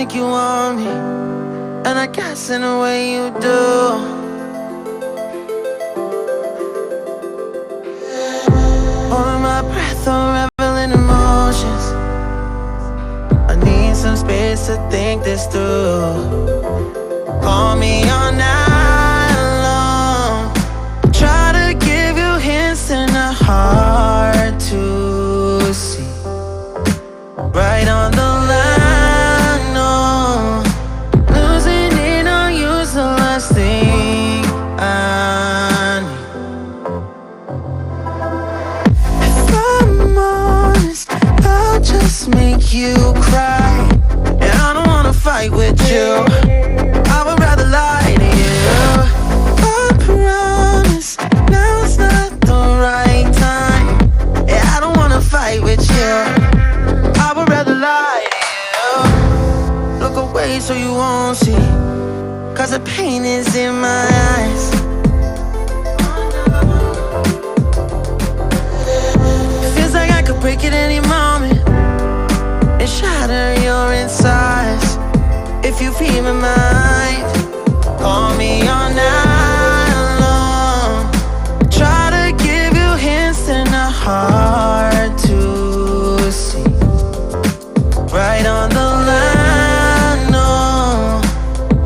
think you want me, and I guess in a way you do. Holding my breath, unraveling emotions. I need some space to think this through. Call me all night long. Try to give you hints and a hard to see. Right on the line, no. Losing it on you's the last thing I need. If I'm honest, I'll just make you cry. And I don't wanna fight with you, I would rather lie to you. I promise, now's not the right time. Yeah, I don't wanna fight with you, I would rather lie to you. Look away so you won't see, cause the pain is in my eyes. Feels like I could break at any moment and shatter your insides. If you feel my mind, call me all night long. Try to give you hints and a hard to see. Right on the line, no.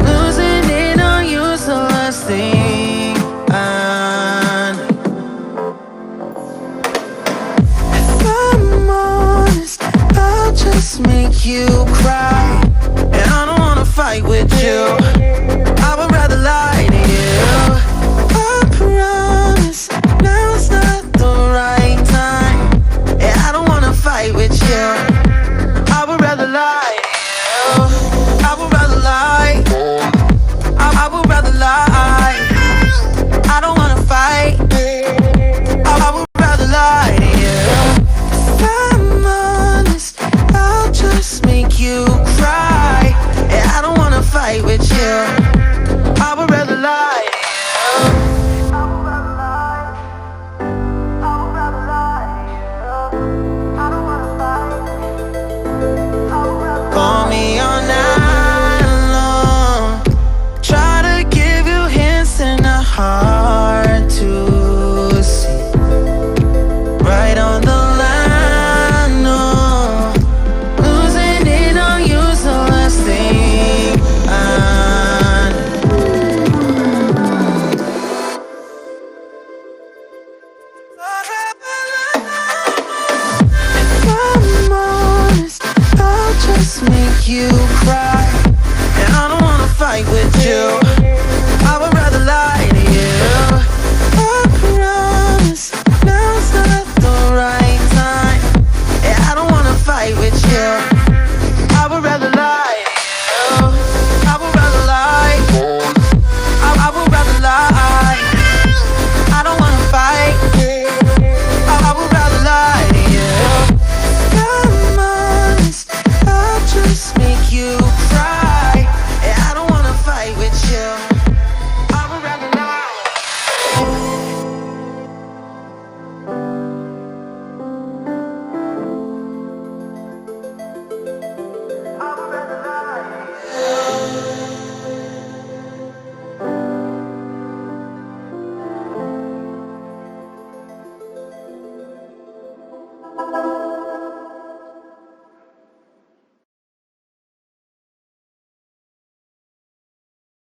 Losing it on you's the last thing I need. If I'm honest, I'll just make you cry. And I don't wanna fight with you, I would rather lie to you. I promise, now's not the right time. Yeah, I don't wanna fight with you, I would rather lie to you. I would rather lie, I would rather lie. I don't wanna fight, I would rather lie to you. If I'm honest, I'll just make you cry. Yeah, I don't wanna fight with you, I would rather lie to you. I would rather lie, I would rather lie to you. I don't wanna fight, I would rather lie. Call me all night long. Try to give you hints and a hard to see. Right on the line, no. Losing it on you's the last thing I need. If I'm honest, I'll just make you cry. And I don't wanna fight with you,